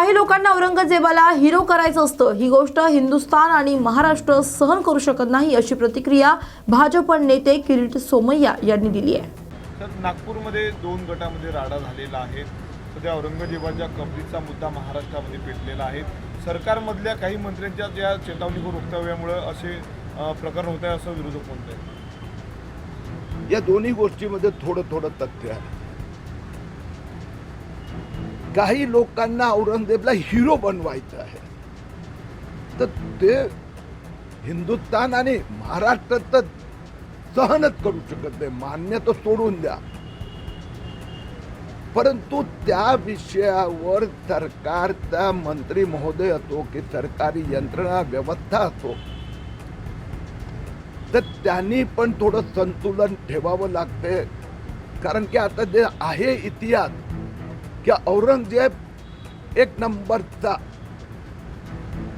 काही लोकांना औरंगजेबाला हिरो करायचं असतं, ही गोष्ट हिंदुस्थान आणि महाराष्ट्र सहन करू शकत नाही, अशी प्रतिक्रिया भाजप नेते किरीट सोमय्या यांनी दिली आहे. तर नागपूरमध्ये 2 गटामध्ये राडा झालेला आहे. सध्या औरंगजेबाच्या कबरीचा मुद्दा महाराष्ट्रामध्ये पेटलेला आहे. सरकारमधल्या काही मंत्र्यांच्या ज्या चेतावणीखोर वक्तव्यामुळे असे प्रकरण होत आहे असं विरोधक म्हणत आहेत. या दोन्ही गोष्टीमध्ये थोडं तथ्य आहे. काही लोकांना औरंगजेबला हिरो बनवायचं आहे, तर ते हिंदुस्थान आणि महाराष्ट्र तर सहनच करू शकत नाही. मान्य तर सोडून द्या, परंतु त्या विषयावर सरकारचा मंत्री महोदय असो की सरकारी यंत्रणा व्यवस्था असो, तर त्यांनी पण थोडं संतुलन ठेवावं लागते. कारण की आता जे आहे इतिहास की औरंगजेब एक नंबरचा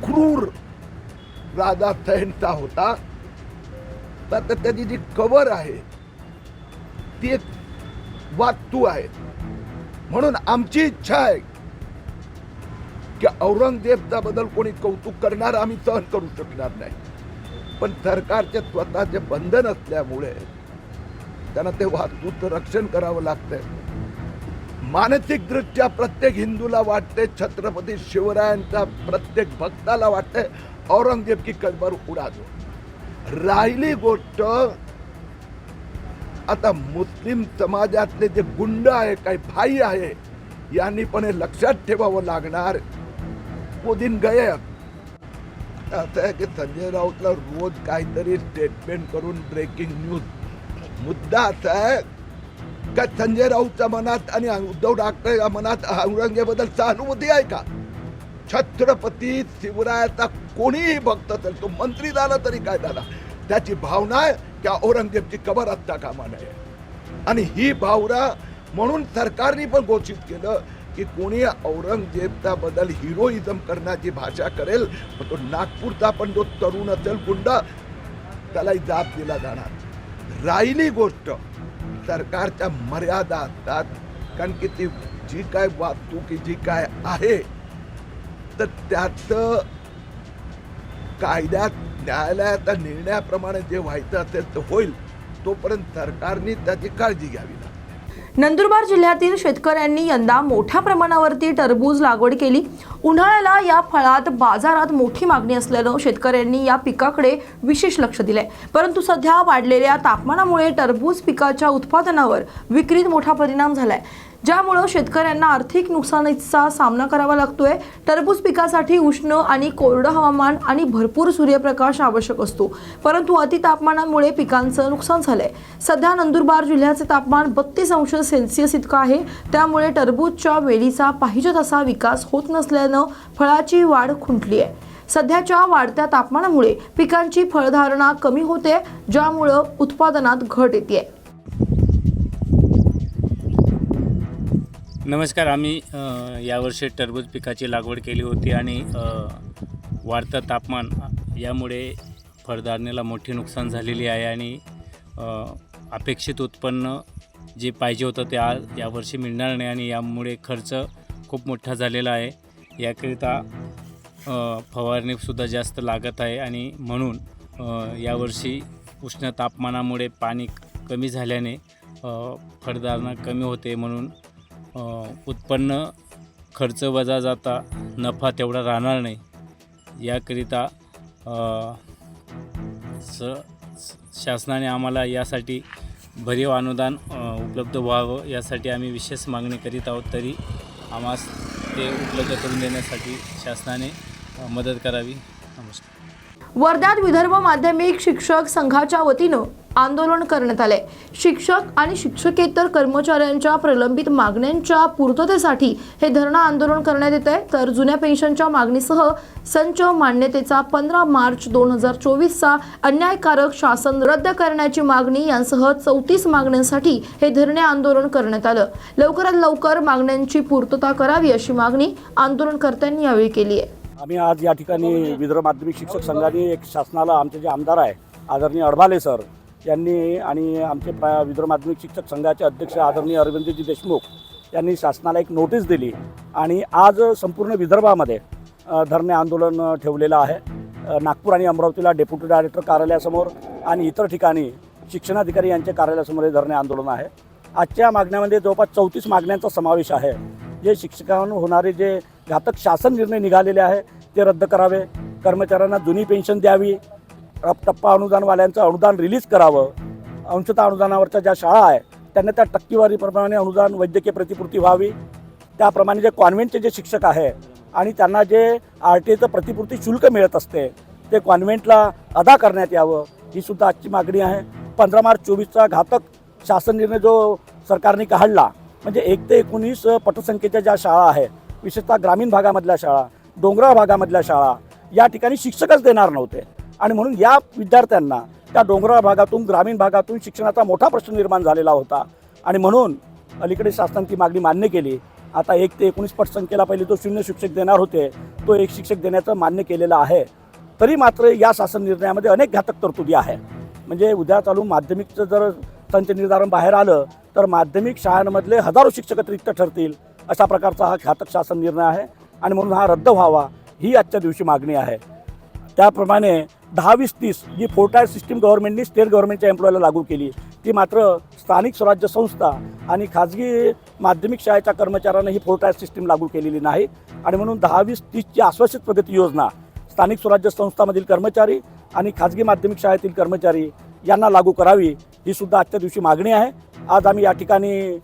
क्रूर राजा सैनचा होता. तर त्याची जी कबर आहे ती एक वास्तू आहे. म्हणून आमची इच्छा आहे की औरंगजेबचा बद्दल कोणी कौतुक करणार आम्ही सहन करू शकणार नाही, पण सरकारचे स्वतःचे बंधन असल्यामुळे त्यांना ते वास्तूचं रक्षण करावं लागतंय. मानसिक दृष्ट्या प्रत्येक हिंदूला वाटते, छत्रपती शिवरायांचा प्रत्येक भक्ताला वाटते औरंगजेब की कबर उडा दो. राहिली गोष्ट आता मुस्लिम समाजातले जे गुंड आहे, काही भाई आहे, यांनी पण हे लक्षात ठेवावं लागणार. वो दिन गए. असं आहे की संजय राऊतला रोज काहीतरी स्टेटमेंट करून ब्रेकिंग न्यूज. मुद्दा असा आहे का संजय राऊतच्या मनात आणि उद्धव ठाकरे मनात औरंगजेबाबद्दल सहानुभूती आहे का? छत्रपती शिवरायाचा कोणीही भक्त असेल, तो मंत्री झाला तरी काय झाला, त्याची भावना आहे की औरंगजेबची कबर असता कामा नये. आणि ही भावना म्हणून सरकारने पण घोषित केलं की कोणी औरंगजेबचा बद्दल हिरोइझम करण्याची भाषा करेल, तो नागपूरचा पण जो तरुण असेल गुंड, त्यालाही जाब दिला जाणार. राहिली गोष्ट सरकारच्या मर्यादा असतात. कारण की ती जी काय वास्तू की जी काय आहे, तर त्याचं कायद्यात न्यायालयाच्या निर्णयाप्रमाणे जे व्हायचं असेल तर होईल. तोपर्यंत सरकारने त्याची काळजी घ्यावी लागते. नंदुरबार जिल्ह्यातील शेतकऱ्यांनी यंदा मोठ्या प्रमाणावरती टरबूज लागवड केली. उन्हाळ्याला या फळात बाजारात मोठी मागणी असल्यानं शेतकऱ्यांनी या पिकाकडे विशेष लक्ष दिलंय. परंतु सध्या वाढलेल्या तापमानामुळे टरबूज पिकाच्या उत्पादनावर विक्रीत मोठा परिणाम झालाय, ज्यामुळे शेतकऱ्यांना आर्थिक नुकसानीचा सामना करावा लागतोय. टरबूज पिकासाठी उष्ण आणि कोरडं हवामान आणि भरपूर सूर्यप्रकाश आवश्यक असतो, परंतु अतितापमानामुळे पिकांचं नुकसान झालंय. सध्या नंदुरबार जिल्ह्याचे तापमान 32 अंश सेल्सिअस इतकं आहे, त्यामुळे टरबूजच्या वेलीचा पाहिजे तसा विकास होत नसल्यानं फळाची वाढ खुंटली आहे. सध्याच्या वाढत्या तापमानामुळे पिकांची फळधारणा कमी होते, ज्यामुळे उत्पादनात घट येते. नमस्कार. आम्ही यावर्षी टरबूज पिकाची लागवड केली होती आणि वाढतं तापमान यामुळे फळधारणेला मोठी नुकसान झालेली आहे आणि अपेक्षित उत्पन्न जे पाहिजे होतं ते यावर्षी मिळणार नाही आणि यामुळे खर्च खूप मोठा झालेला आहे. याकरिता फवारणीसुद्धा जास्त लागत आहे आणि म्हणून यावर्षी उष्ण तापमानामुळे पाणी कमी झाल्याने फळधारणा कमी होते. म्हणून उत्पन्न खर्च वजा जाता नफा तेवढा राहणार नाही. याकरिता शासनाने आम्हाला यासाठी भरीव अनुदान उपलब्ध व्हावं यासाठी आम्ही विशेष मागणी करीत आहोत. तरी आम्हास ते उपलब्ध करून देण्यासाठी शासनाने मदत करावी. नमस्कार. वर्ध्यात विदर्भ माध्यमिक शिक्षक संघाच्या वतीनं आंदोलन करण्यात आले. शिक्षक आणि शिक्षकेतर कर्मचाऱ्यांच्या प्रलंबित मागण्यांच्या पूर्ततेसाठी हे धरणं आंदोलन करण्यात येत आहे. तर जुन्या पेन्शनच्या मागणीसह संच मान्यतेचा 15 मार्च 2024चा अन्यायकारक शासन रद्द करण्याची मागणी यांसह 34 मागण्यांसाठी हे धरणे आंदोलन करण्यात आलं. लवकरात लवकर मागण्यांची पूर्तता करावी अशी मागणी आंदोलनकर्त्यांनी यावेळी केली आहे. आम्ही आज या ठिकाणी विदर्भ माध्यमिक शिक्षक संघाने एक शासनाला आमचे जे आमदार आहे आदरणीय अडभाले सर यांनी आणि आमचे विदर्भ माध्यमिक शिक्षक संघाचे अध्यक्ष आदरणीय अरविंदजी देशमुख यांनी शासनाला एक नोटीस दिली आणि आज संपूर्ण विदर्भामध्ये धरणे आंदोलन ठेवलेलं आहे. नागपूर आणि अमरावतीला डेप्युटी डायरेक्टर कार्यालयासमोर आणि इतर ठिकाणी शिक्षणाधिकारी यांच्या कार्यालयासमोर हे धरणे आंदोलन आहे. आजच्या मागण्यामध्ये जवळपास 34 मागण्यांचा समावेश आहे. जे शिक्षकांवर होणारे जे घातक शासन निर्णय निघालेले आहे ते रद्द करावे, कर्मचाऱ्यांना जुनी पेन्शन द्यावी, टप्पा अनुदानवाल्यांचं अनुदान रिलीज करावं, अंशतः अनुदानावरच्या ज्या शाळा आहे त्यांना त्या टक्केवारीप्रमाणे अनुदान वैद्यकीय प्रतिपूर्ती व्हावी, त्याप्रमाणे जे कॉन्व्हेंटचे जे शिक्षक आहे आणि त्यांना जे RTIचं प्रतिपूर्ती शुल्क मिळत असते ते कॉन्व्हेंटला अदा करण्यात यावं, ही सुद्धा आजची मागणी आहे. 15 मार्च 24चा घातक शासन निर्णय जो सरकारने काढला, म्हणजे 1 ते 19 पटसंख्येच्या ज्या शाळा आहेत, विशेषतः ग्रामीण भागामधल्या शाळा, डोंगराळ भागामधल्या शाळा, या ठिकाणी शिक्षकच देणार नव्हते आणि म्हणून या विद्यार्थ्यांना त्या डोंगराळ भागातून ग्रामीण भागातून शिक्षणाचा मोठा प्रश्न निर्माण झालेला होता आणि म्हणून अलीकडे शासनाने ती मागणी मान्य केली. आता 1 ते 19 पटसंख्येला पहिले तो 0 शिक्षक देणार होते, तो 1 शिक्षक देण्याचं मान्य केलेलं आहे. तरी मात्र या शासन निर्णयामध्ये अनेक घातक तरतुदी आहे. म्हणजे उद्या चालू माध्यमिकचं जर संच निर्धारण बाहेर आलं तर माध्यमिक शाळांमधले हजारो शिक्षक रिक्त ठरतील, अशा प्रकारचा हा घातक शासन निर्णय आहे आणि म्हणून हा रद्द व्हावा ही आजच्या दिवशी मागणी आहे. त्याप्रमाणे 10-20-30 जी 4 टायर सिस्टीम गव्हर्नमेंटनी स्टेट गव्हर्नमेंटच्या एम्प्लॉयला लागू केली, ती मात्र स्थानिक स्वराज्य संस्था आणि खाजगी माध्यमिक शाळेच्या कर्मचाऱ्यांना ही 4 टायर सिस्टीम लागू केलेली नाही आणि म्हणून 10-20-30ची आश्वासित प्रगती योजना स्थानिक स्वराज्य संस्थांमधील कर्मचारी आणि खाजगी माध्यमिक शाळेतील कर्मचारी यांना लागू करावी, ही सुद्धा आजच्या दिवशी मागणी आहे. आज आम्ही या ठिकाणी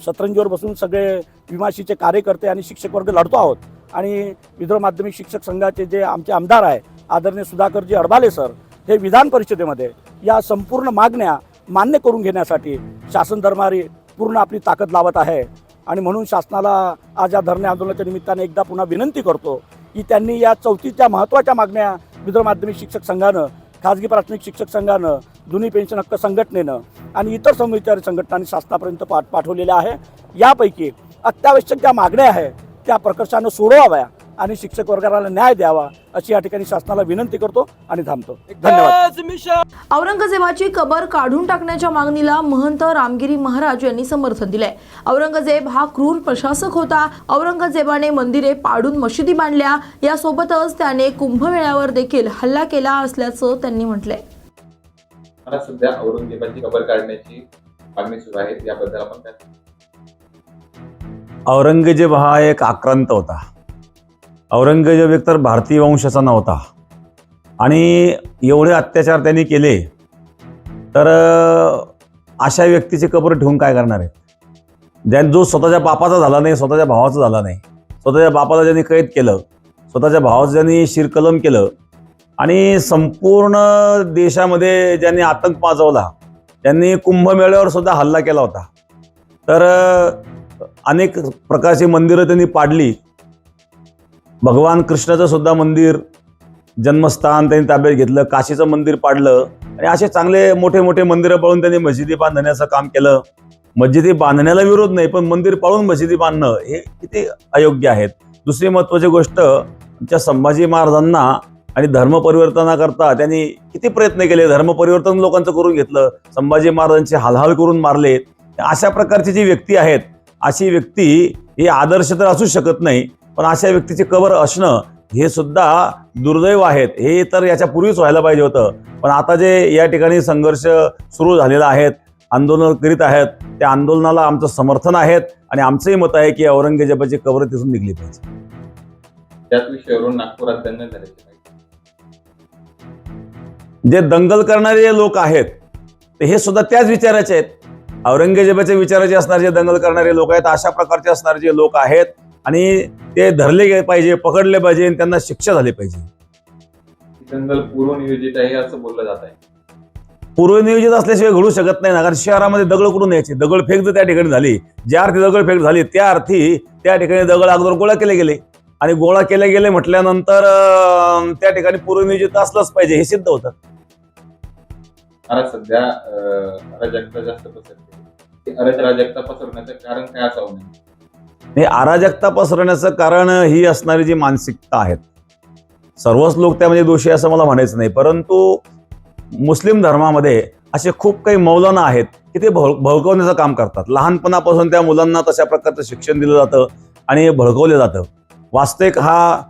सतरंजीवर बसून सगळे विमाशीचे कार्यकर्ते आणि शिक्षक वर्ग लढतो आहोत आणि विदर्भ माध्यमिक शिक्षक संघाचे जे आमचे आमदार आहे आदरणीय सुधाकरजी अडबाले सर, हे विधान परिषदेमध्ये या संपूर्ण मागण्या मान्य करून घेण्यासाठी शासन दरबारी पूर्ण आपली ताकद लावत आहे आणि म्हणून शासनाला आज या धरणे आंदोलनाच्या निमित्ताने एकदा पुन्हा विनंती करतो की त्यांनी या 34 महत्त्वाच्या मागण्या विदर्भ माध्यमिक शिक्षक संघानं, खाजगी प्राथमिक शिक्षक संघानं, जुनी पेन्शन हक्क संघटनेनं आणि इतर समविचारी संघटनांनी शासनापर्यंत पाठवलेल्या आहे. यापैकी अत्यावश्यक ज्या मागण्या आहेत त्या प्रकर्षानं सोडवाव्या आणि शिक्षक वर्गाला न्याय द्यावा अशी या ठिकाणी शासनाला विनंती करतो आणि थांबतो. धन्यवाद. औरंगजेबाची कबर काढून टाकण्याच्या मागणीला महंत रामगिरी महाराज यांनी समर्थन दिलंय. औरंगजेब हा क्रूर प्रशासक होता. औरंगजेबाने मंदिरे पाडून मशिदी बांधल्या, यासोबतच त्याने कुंभमेळ्यावर देखील हल्ला केला असल्याचं त्यांनी म्हटलंय. मला सध्या औरंगजेबाची कबर काढण्याची मागणी सुरू आहे, याबद्दल आपण काय? औरंगजेब हा एक आक्रांत होता. औरंगजेब एकतर भारतीय वंशाचा नव्हता आणि एवढे अत्याचार त्यांनी केले तर अशा व्यक्तीची कबर ठेवून काय करणार आहेत? जो स्वतःच्या बापाचा झाला नाही, स्वतःच्या भावाचा झाला नाही, स्वतःच्या बापाला ज्यांनी कैद केलं, स्वतःच्या भावाचं ज्यांनी शिरकलम केलं आणि संपूर्ण देशामध्ये ज्यांनी आतंक माजवला, त्यांनी कुंभमेळ्यावर सुद्धा हल्ला केला होता. तर अनेक प्रकारची मंदिरं त्यांनी पाडली. भगवान कृष्णाचं सुद्धा मंदिर जन्मस्थान त्यांनी ताब्यात घेतलं, काशीचं मंदिर पाडलं आणि असे चांगले मोठे मोठे मंदिरं पाळून त्यांनी मशिदी बांधण्याचं काम केलं. मस्जिदी बांधण्याला विरोध नाही, पण मंदिर पाळून मशिदी बांधणं हे किती अयोग्य आहेत. दुसरी महत्त्वाची गोष्ट, आमच्या संभाजी महाराजांना आणि धर्म परिवर्तनाकरता त्यांनी किती प्रयत्न केले, धर्म परिवर्तन लोकांचं करून घेतलं, संभाजी महाराजांचे हालहाल करून मारले. अशा प्रकारची जी व्यक्ती आहेत, अशी व्यक्ती ही आदर्श तर असू शकत नाही, पण अशा व्यक्तीची कबर असणं हे सुद्धा दुर्दैव आहेत. हे तर याच्या पूर्वीच व्हायला पाहिजे होतं. पण आता जे या ठिकाणी संघर्ष सुरू झालेला आहेत, आंदोलन करीत आहेत, त्या आंदोलनाला आमचं समर्थन आहेत आणि आमचंही मत आहे की औरंगजेबाची कबर तिथून निघली पाहिजे. त्याच विषयावरून नागपुरात दंगल झाल्याची माहिती. जे दंगल करणारे लोक आहेत ते हे सुद्धा त्याच विचाराचे आहेत. औरंगजेबाच्या विचाराचे असणारे जे दंगल करणारे लोक आहेत, अशा प्रकारचे असणारे जे लोक आहेत आणि ते धरले गेले पाहिजे, पकडले पाहिजे आणि त्यांना शिक्षा झाली पाहिजे. दंगल पूर्वनियोजित आहे असं बोललं जात आहे. पूर्वनियोजित असल्याशिवाय घडू शकत नाही ना, कारण शहरामध्ये दगड कुठून यायचे? दगडफेक जर त्या ठिकाणी झाली, ज्या अर्थी दगडफेक झाली त्या अर्थी त्या ठिकाणी दगड अगोदर गोळा केले गेले आणि गोळा केले गेले म्हटल्यानंतर त्या ठिकाणी पूर्वनियोजित असलंच पाहिजे, हे सिद्ध होतं. मला सध्या अराजकता जास्त पसरते. अराजकता पसरण्याचं कारण काय असावं? हे अराजकता पसरण्याचं कारण ही असणारी जी मानसिकता आहेत, सर्वच लोक त्यामध्ये दोषी असं मला म्हणायचं नाही, परंतु मुस्लिम धर्मामध्ये असे खूप काही मौलाना आहेत की ते भडकवण्याचं काम करतात. लहानपणापासून त्या मुलांना तशा प्रकारचं शिक्षण दिलं जातं आणि भडकवलं जातं. वास्तविक हा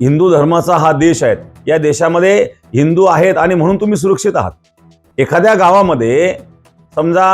हिंदू धर्माचा हा देश आहे. या देशामध्ये हिंदू आहेत आणि म्हणून तुम्ही सुरक्षित आहात. एखाद्या गावामध्ये समजा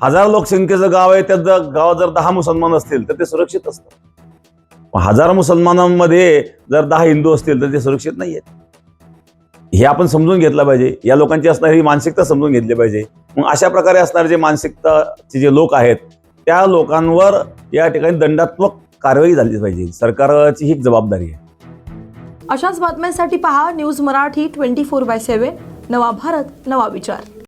1000 लोकसंख्येचं गाव आहे, त्या गावात जर 10 मुसलमान असतील तर ते सुरक्षित असतात. 1000 मुसलमानांमध्ये जर 10 हिंदू असतील तर ते सुरक्षित नाही आहेत. हे आपण समजून घेतलं पाहिजे. या लोकांची असणारी मानसिकता समजून घेतली पाहिजे. मग अशा प्रकारे असणारे जे मानसिकताचे जे लोक आहेत त्या लोकांवर या ठिकाणी दंडात्मक कारवाई झाली पाहिजे. सरकारची ही जबाबदारी आहे. अशाच बातम्यांसाठी पहा न्यूज मराठी 24/7. नवा भारत, नवा विचार.